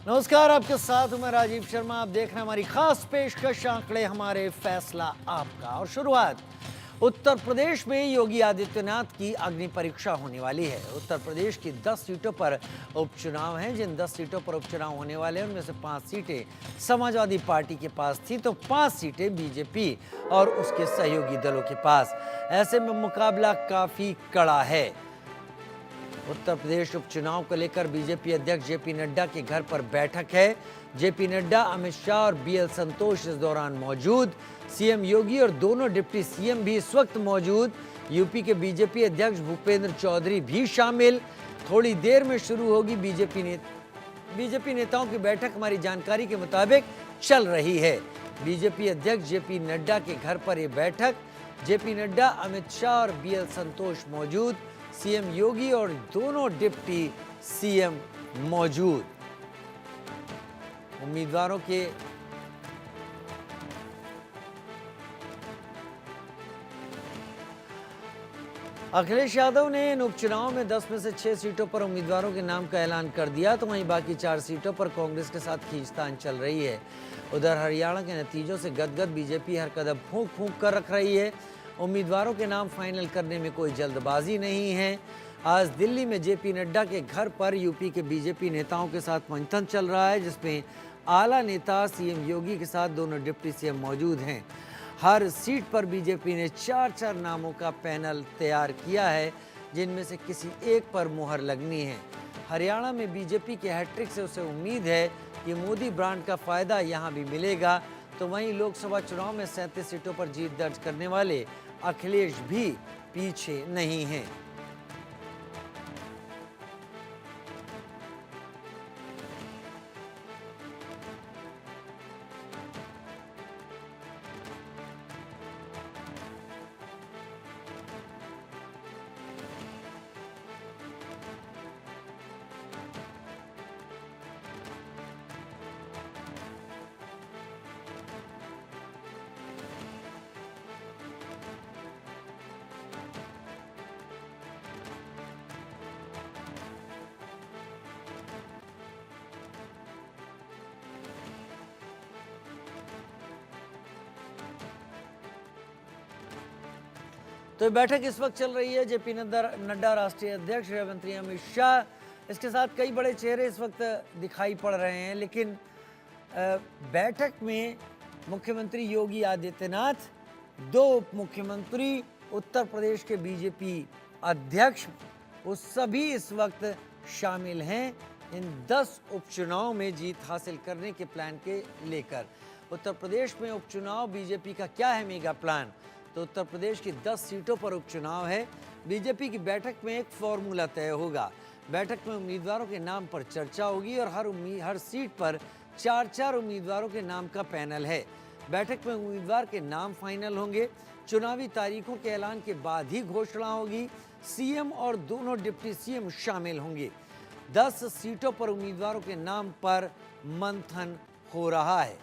नमस्कार, आपके साथ हूं मैं राजीव शर्मा। आप देख रहे हैं हमारी खास पेशकश आंकड़े हमारे फैसला आपका। और शुरुआत उत्तर प्रदेश में योगी आदित्यनाथ की अग्नि परीक्षा होने वाली है। उत्तर प्रदेश की 10 सीटों पर उपचुनाव हैं। जिन 10 सीटों पर उपचुनाव होने वाले हैं उनमें से 5 सीटें समाजवादी पार्टी के पास थी तो 5 सीटें बीजेपी और उसके सहयोगी दलों के पास। ऐसे में मुकाबला काफी कड़ा है। उत्तर प्रदेश उपचुनाव को लेकर बीजेपी अध्यक्ष जेपी नड्डा के घर पर बैठक है। जेपी नड्डा, अमित शाह और बीएल संतोष इस दौरान मौजूद। सीएम योगी और दोनों डिप्टी सीएम भी इस वक्त मौजूद। यूपी के बीजेपी अध्यक्ष भूपेंद्र चौधरी भी शामिल। थोड़ी देर में शुरू होगी बीजेपी नेताओं की बैठक। हमारी जानकारी के मुताबिक चल रही है। बीजेपी अध्यक्ष जेपी नड्डा के घर पर यह बैठक। जेपी नड्डा, अमित शाह और बीएल संतोष मौजूद। सीएम योगी और दोनों डिप्टी सीएम मौजूद। उम्मीदवारों के अखिलेश यादव ने इन उपचुनाव में 10 में से 6 सीटों पर उम्मीदवारों के नाम का ऐलान कर दिया तो वहीं बाकी 4 सीटों पर कांग्रेस के साथ खींचतान चल रही है। उधर हरियाणा के नतीजों से गदगद बीजेपी हर कदम फूंक फूंक कर रख रही है। उम्मीदवारों के नाम फाइनल करने में कोई जल्दबाजी नहीं है। आज दिल्ली में जेपी नड्डा के घर पर यूपी के बीजेपी नेताओं के साथ मंथन चल रहा है, जिसमें आला नेता सीएम योगी के साथ दोनों डिप्टी सीएम मौजूद हैं। हर सीट पर बीजेपी ने 4-4 नामों का पैनल तैयार किया है, जिनमें से किसी एक पर मुहर लगनी है। हरियाणा में बीजेपी के हैट्रिक से उसे उम्मीद है कि मोदी ब्रांड का फायदा यहां भी मिलेगा। तो वहीं लोकसभा चुनाव में 37 सीटों पर जीत दर्ज करने वाले अखिलेश भी पीछे नहीं हैं। तो बैठक इस वक्त चल रही है। जेपी नड्डा, राष्ट्रीय अध्यक्ष, गृह मंत्री अमित शाह, इसके साथ कई बड़े चेहरे इस वक्त दिखाई पड़ रहे हैं। लेकिन बैठक में मुख्यमंत्री योगी आदित्यनाथ, 2 उप मुख्यमंत्री, उत्तर प्रदेश के बीजेपी अध्यक्ष, वो सभी इस वक्त शामिल हैं इन 10 उपचुनाव में जीत हासिल करने के प्लान के लेकर। उत्तर प्रदेश में उपचुनाव बीजेपी का क्या है मेगा प्लान? तो उत्तर प्रदेश की 10 सीटों पर उपचुनाव है। बीजेपी की बैठक में एक फॉर्मूला तय होगा। बैठक में उम्मीदवारों के नाम पर चर्चा होगी और हर सीट पर 4-4 उम्मीदवारों के नाम का पैनल है। बैठक में उम्मीदवार के नाम फाइनल होंगे। चुनावी तारीखों के ऐलान के बाद ही घोषणा होगी। सीएम और दोनों डिप्टी सीएम शामिल होंगे। 10 सीटों पर उम्मीदवारों के नाम पर मंथन हो रहा है।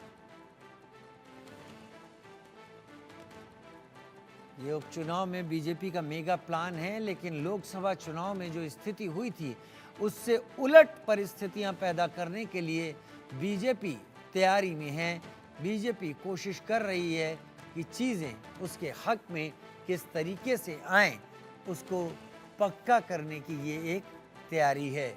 ये उपचुनाव में बीजेपी का मेगा प्लान है, लेकिन लोकसभा चुनाव में जो स्थिति हुई थी उससे उलट परिस्थितियां पैदा करने के लिए बीजेपी तैयारी में है। बीजेपी कोशिश कर रही है कि चीज़ें उसके हक में किस तरीके से आएं, उसको पक्का करने की ये एक तैयारी है।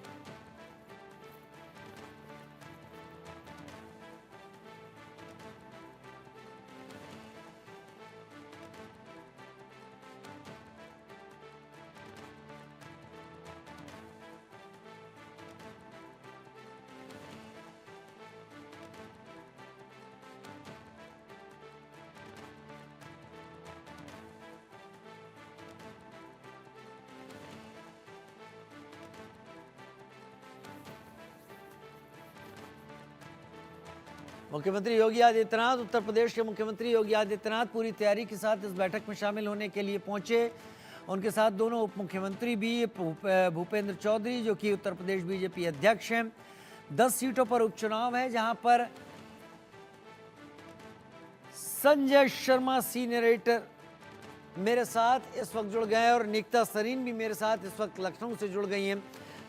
मुख्यमंत्री योगी आदित्यनाथ, उत्तर प्रदेश के मुख्यमंत्री योगी आदित्यनाथ पूरी तैयारी के साथ इस बैठक में शामिल होने के लिए पहुंचे। उनके साथ दोनों उप मुख्यमंत्री भी, भूपेंद्र चौधरी जो कि उत्तर प्रदेश बीजेपी अध्यक्ष हैं। 10 सीटों पर उपचुनाव है, जहां पर संजय शर्मा सीनियर एडिटर मेरे साथ इस वक्त जुड़ गए हैं और निकिता सरीन भी मेरे साथ इस वक्त लखनऊ से जुड़ गई हैं।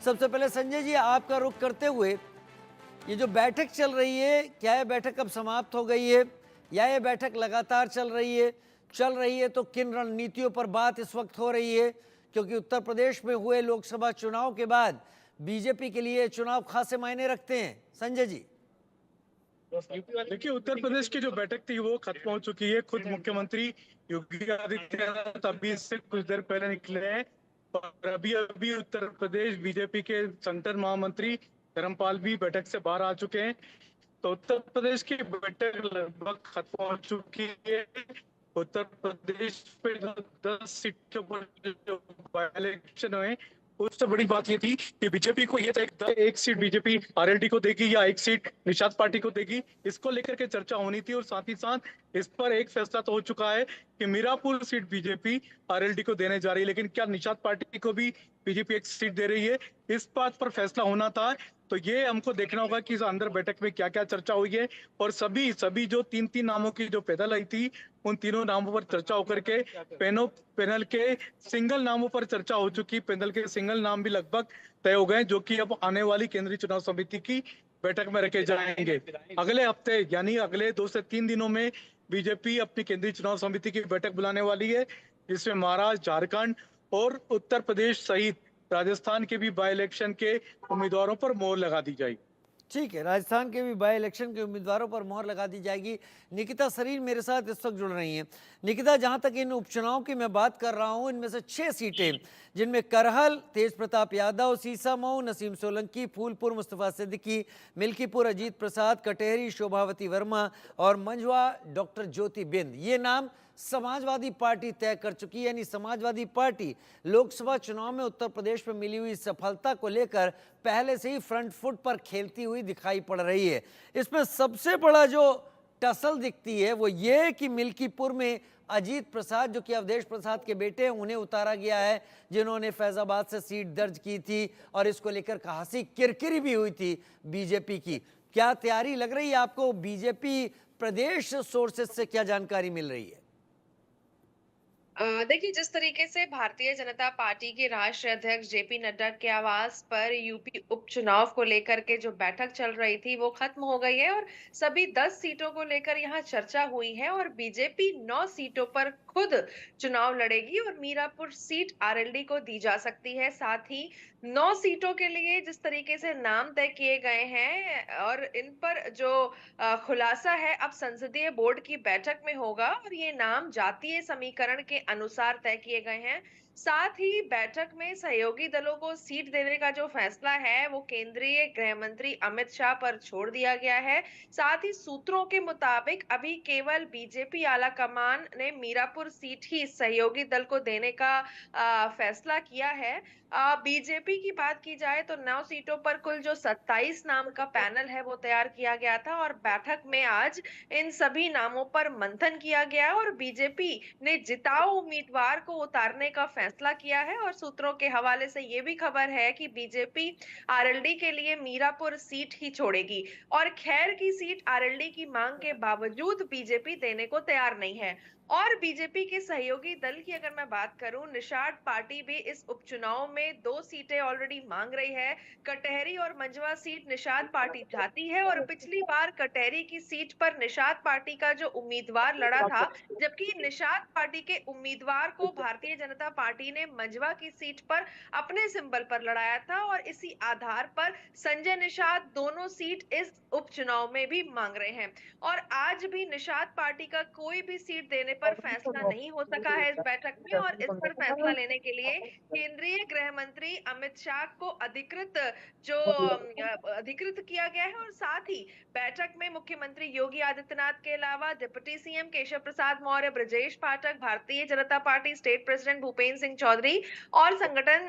सबसे पहले संजय जी, आपका रुख करते हुए ये जो बैठक चल रही है, क्या ये बैठक अब समाप्त हो गई है या ये बैठक लगातार चल रही है? चल रही है तो किन रणनीतियों पर बात इस वक्त हो रही है? क्योंकि उत्तर प्रदेश में हुए लोकसभा चुनाव के बाद बीजेपी के लिए चुनाव खासे मायने रखते हैं। संजय जी। देखिए, उत्तर प्रदेश की जो बैठक थी वो खत्म हो चुकी है। खुद मुख्यमंत्री योगी आदित्यनाथ अभी इससे कुछ देर पहले निकले हैं और अभी अभी उत्तर प्रदेश बीजेपी के संगठन महामंत्री धर्मपाल भी बैठक से बाहर आ चुके हैं। तो उत्तर प्रदेश की बैठक लगभग खत्म हो चुकी है। उत्तर प्रदेश पे 10 सीटों पर जो इलेक्शन हुए, उससे बड़ी बात ये थी कि बीजेपी को ये था एक सीट बीजेपी आरएलडी को देगी या एक सीट निषाद पार्टी को देगी, इसको लेकर के चर्चा होनी थी। और साथ ही साथ इस पर एक फैसला तो हो चुका है कि मीरापुर सीट बीजेपी आरएलडी को देने जा रही है, लेकिन क्या निषाद पार्टी को भी बीजेपी एक सीट दे रही है, इस बात पर फैसला होना था। तो ये हमको देखना होगा कि इस अंदर बैठक में क्या क्या चर्चा हुई है। और सभी सभी जो तीन तीन नामों की जो पैदल आई थी, उन तीनों नामों पर चर्चा होकर के पैनल के सिंगल नामों पर चर्चा हो चुकी। पैनल के सिंगल नाम भी लगभग तय हो गए, जो कि अब आने वाली केंद्रीय चुनाव समिति की बैठक में रखे जाएंगे। अगले हफ्ते यानी अगले 2 से 3 दिनों में बीजेपी अपनी केंद्रीय चुनाव समिति की बैठक बुलाने वाली है, जिसमें महाराष्ट्र, झारखंड और उत्तर प्रदेश सहित राजस्थान के भी बाई इलेक्शन के उम्मीदवारों पर मोहर लगा दी जाएगी। ठीक है, राजस्थान के भी बाई इलेक्शन के उम्मीदवारों पर मोहर लगा दी जाएगी। निकिता सरीन मेरे साथ इस वक्त जुड़ रही हैं। निकिता, जहां तक इन उपचुनाव की मैं बात कर रहा हूं, इनमें से 6 सीटें, जिनमें करहल तेज प्रताप यादव, सीसामऊ नसीम सोलंकी, फूलपुर मुस्तफा सिद्दीकी, मिल्कीपुर अजीत प्रसाद, कटेहरी शोभावती वर्मा और मंझवा डॉक्टर ज्योति बिंद, ये नाम समाजवादी पार्टी तय कर चुकी है। यानी समाजवादी पार्टी लोकसभा चुनाव में उत्तर प्रदेश में मिली हुई सफलता को लेकर पहले से ही फ्रंट फुट पर खेलती हुई दिखाई पड़ रही है। इसमें सबसे बड़ा जो टसल दिखती है वो ये कि मिल्कीपुर में अजीत प्रसाद, जो कि अवधेश प्रसाद के बेटे हैं, उन्हें उतारा गया है, जिन्होंने फैजाबाद से सीट दर्ज की थी और इसको लेकर खासी किरकिरी भी हुई थी बीजेपी की। क्या तैयारी लग रही है आपको? बीजेपी प्रदेश सोर्सेस से क्या जानकारी मिल रही है? देखिए, जिस तरीके से भारतीय जनता पार्टी के राष्ट्रीय अध्यक्ष जेपी नड्डा के आवास पर यूपी उपचुनाव को लेकर के जो बैठक चल रही थी वो खत्म हो गई है और सभी 10 सीटों को लेकर यहाँ चर्चा हुई है और बीजेपी 9 सीटों पर खुद चुनाव लड़ेगी और मीरापुर सीट आरएलडी को दी जा सकती है। साथ ही 9 सीटों के लिए जिस तरीके से नाम तय किए गए हैं और इन पर जो खुलासा है अब संसदीय बोर्ड की बैठक में होगा और ये नाम जातीय समीकरण के अनुसार तय किए गए हैं। साथ ही बैठक में सहयोगी दलों को सीट देने का जो फैसला है वो केंद्रीय गृह मंत्री अमित शाह पर छोड़ दिया गया है। साथ ही सूत्रों के मुताबिक अभी केवल बीजेपी आला कमान ने मीरापुर सीट ही सहयोगी दल को देने का फैसला किया है। बीजेपी की बात की जाए तो 9 सीटों पर कुल जो 27 नाम का पैनल है वो तैयार किया गया था और बैठक में आज इन सभी नामों पर मंथन किया गया और बीजेपी ने जिताऊ उम्मीदवार को उतारने का फैसला किया है। और सूत्रों के हवाले से ये भी खबर है कि बीजेपी आरएलडी के लिए मीरापुर सीट ही छोड़ेगी और खैर की सीट आरएलडी की मांग के बावजूद बीजेपी देने को तैयार नहीं है। और बीजेपी के सहयोगी दल की अगर मैं बात करूं, निषाद पार्टी भी इस उपचुनाव में 2 सीटें ऑलरेडी मांग रही है। कटेहरी और मंझवा सीट निषाद पार्टी चाहती है और पिछली बार कटेहरी की सीट पर निषाद पार्टी का जो उम्मीदवार लड़ा था, जबकि निषाद पार्टी के उम्मीदवार को भारतीय जनता पार्टी ने मंझवा की सीट पर अपने सिंबल पर लड़ाया था और इसी आधार पर संजय निषाद दोनों सीट इस उपचुनाव में भी मांग रहे हैं। और आज भी निषाद पार्टी का कोई भी सीट देने पर फैसला नहीं हो सका है इस बैठक में और इस पर फैसला लेने के लिए केंद्रीय गृह मंत्री अमित शाह को अधिकृत किया गया है। और साथ ही बैठक में मुख्यमंत्री योगी आदित्यनाथ के अलावा deputy CM Keshav Prasad Maurya, Brajesh Pathak, Bharatiya Janata Party state president Bhupendra Singh Chaudhary और संगठन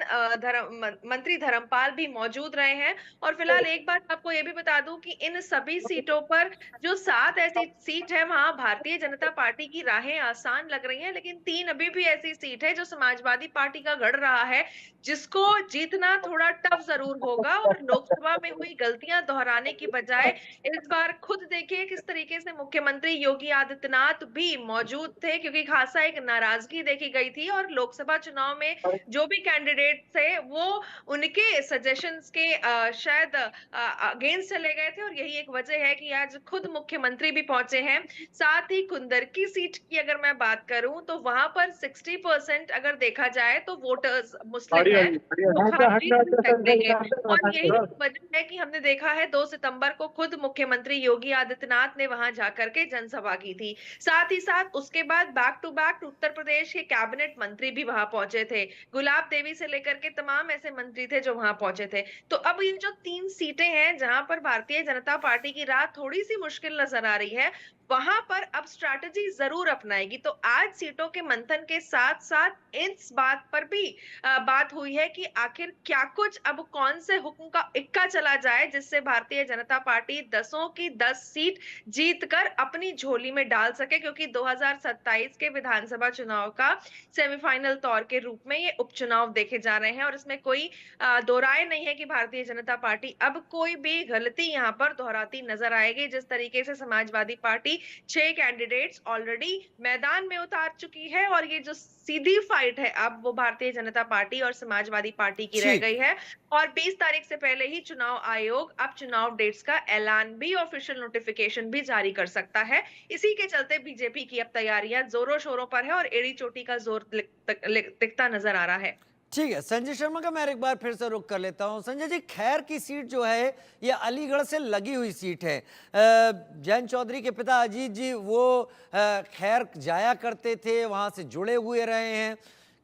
मंत्री धर्मपाल भी मौजूद रहे हैं। और फिलहाल एक बात आपको ये भी बता दूं कि इन सभी सीटों पर जो 7 ऐसी सीट है वहां भारतीय जनता पार्टी की राहें आसान लग रही हैं, लेकिन 3 अभी भी ऐसी सीट है जो समाजवादी पार्टी का गढ़ रहा है, जिसको जीतना थोड़ा टफ ज़रूर होगा। और लोकसभा में हुई गलतियाँ दोहराने की बजाय इस बार खुद देखिए किस तरीके से मुख्यमंत्री योगी आदित्यनाथ भी मौजूद थे, क्योंकि खासा एक नाराज़गी देखी गई थी और लोकसभा चुनाव में जो भी कैंडिडेट थे वो उनके सजेशंस के शायद अगेंस्ट चले गए थे, और यही एक वजह है कि आज खुद मुख्यमंत्री भी पहुंचे हैं। साथ ही कुंदरकी सीट की अगर मैं बात करूं तो वहां पर 60% अगर देखा जाए तो वोटर्स मुस्लिम हैं, वो खाली देंगे। और यही वजह है कि हमने देखा है 2 सितंबर को खुद मुख्यमंत्री योगी आदित्यनाथ ने वहां जाकर के जनसभा की थी। साथ ही साथ उसके बाद back to back Uttar Pradesh के कैबिनेट मंत्री भी वहां पहुंचे थे। गुलाब देवी से लेकर के तमाम ऐसे मंत्री थे जो वहां पहुंचे थे। तो अब ये जो 3 सीटें हैं जहां पर भारतीय जनता पार्टी की राह थोड़ी सी मुश्किल नजर आ रही है, वहां पर अब स्ट्रैटेजी जरूर अपनाएगी। तो आज सीटों के मंथन के साथ साथ इस बात पर भी बात हुई है कि आखिर क्या कुछ अब कौन से हुक्म का इक्का चला जाए जिससे भारतीय जनता पार्टी 10 की 10 सीट जीतकर अपनी झोली में डाल सके, क्योंकि 2027 के विधानसभा चुनाव का सेमीफाइनल तौर के रूप में ये उपचुनाव देखे जा रहे हैं। और इसमें कोई दो राय नहीं है कि भारतीय जनता पार्टी अब कोई भी गलती यहाँ पर दोहराती नजर आएगी। जिस तरीके से समाजवादी पार्टी 6 कैंडिडेट्स ऑलरेडी मैदान में उतार चुकी है, और ये जो सीधी फाइट है अब वो भारतीय जनता पार्टी और समाजवादी पार्टी की रह ठीक। गई है। और 20 तारीख से पहले ही चुनाव आयोग अब चुनाव डेट्स का ऐलान भी, ऑफिशियल नोटिफिकेशन भी जारी कर सकता है। इसी के चलते बीजेपी की अब तैयारियां जोरों शोरों पर है और एड़ी चोटी का जोर दिखता नजर आ रहा है। ठीक है, संजय शर्मा का मैं एक बार फिर से रुख कर लेता हूं। संजय जी, खैर की सीट जो है ये अलीगढ़ से लगी हुई सीट है। जयंत चौधरी के पिता अजीत जी वो खैर जाया करते थे, वहां से जुड़े हुए रहे हैं।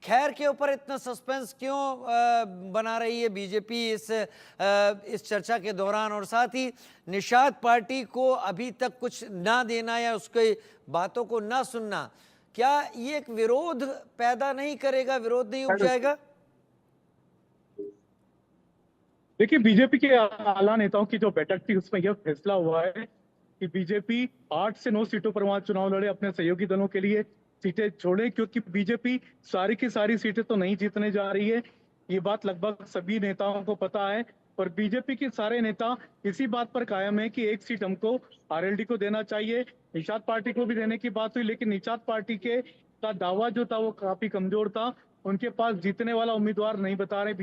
खैर के ऊपर इतना सस्पेंस क्यों बना रही है बीजेपी इस चर्चा के दौरान, और साथ ही निषाद पार्टी को अभी तक कुछ ना देना या उसके बातों को ना सुनना, क्या ये एक विरोध पैदा नहीं करेगा, विरोध नहीं उपजाएगा? देखिए, बीजेपी के आला नेताओं की जो बैठक थी उसमें यह फैसला हुआ है कि बीजेपी 8 से 9 सीटों पर वहां चुनाव लड़े, अपने सहयोगी दलों के लिए सीटें छोड़े, क्योंकि बीजेपी सारी की सारी सीटें तो नहीं जीतने जा रही है। ये बात लगभग सभी नेताओं को पता है। और बीजेपी के सारे नेता इसी बात पर कायम है कि एक सीट हमको आरएलडी को देना चाहिए। निषाद पार्टी को भी देने की बात हुई, लेकिन निषाद पार्टी के का दावा जो था वो काफी कमजोर था। उनके पास जीतने वाला उम्मीदवार नहीं बता रहे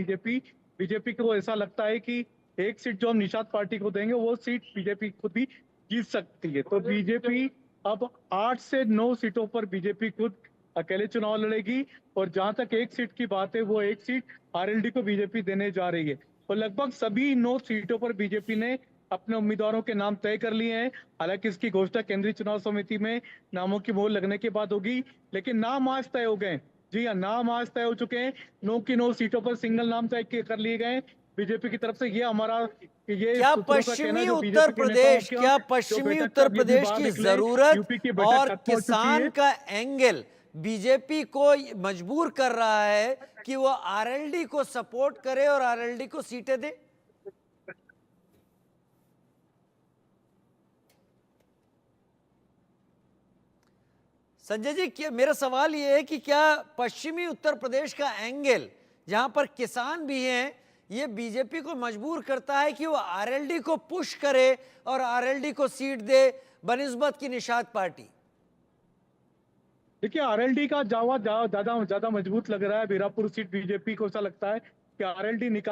बीजेपी को ऐसा लगता है कि एक सीट जो हम निषाद पार्टी को देंगे वो सीट बीजेपी खुद भी जीत सकती है। तो बीजेपी अब 8 से 9 सीटों पर बीजेपी खुद अकेले चुनाव लड़ेगी। और जहां तक एक सीट की बात है, वो एक सीट आरएलडी को बीजेपी देने जा रही है। और लगभग सभी 9 सीटों पर बीजेपी ने अपने उम्मीदवारों के नाम तय कर लिए हैं। हालांकि इसकी घोषणा केंद्रीय चुनाव समिति में नामों की मोहर लगने के बाद होगी, लेकिन नाम आज तय हो गए। जी हाँ, नाम आज तय हो चुके हैं। 9 की 9 सीटों पर सिंगल नाम तय कर लिए गए बीजेपी की तरफ से। ये हमारा क्या पश्चिमी उत्तर प्रदेश की जरूरत और किसान का एंगल बीजेपी को मजबूर कर रहा है कि वो आरएलडी को सपोर्ट करे और आरएलडी को सीटें दे? संजय जी, मेरा सवाल ये है कि क्या पश्चिमी उत्तर प्रदेश का एंगल, जहां पर किसान भी हैं, ये बीजेपी को मजबूर करता है कि वो आरएलडी को पुश करे और आरएलडी को सीट दे बनिस्बत की निषाद पार्टी? देखिए, आरएलडी का दावा ज्यादा मजबूत लग रहा है। बीरापुर सीट बीजेपी को ऐसा लगता है कि आरएलडी निकाल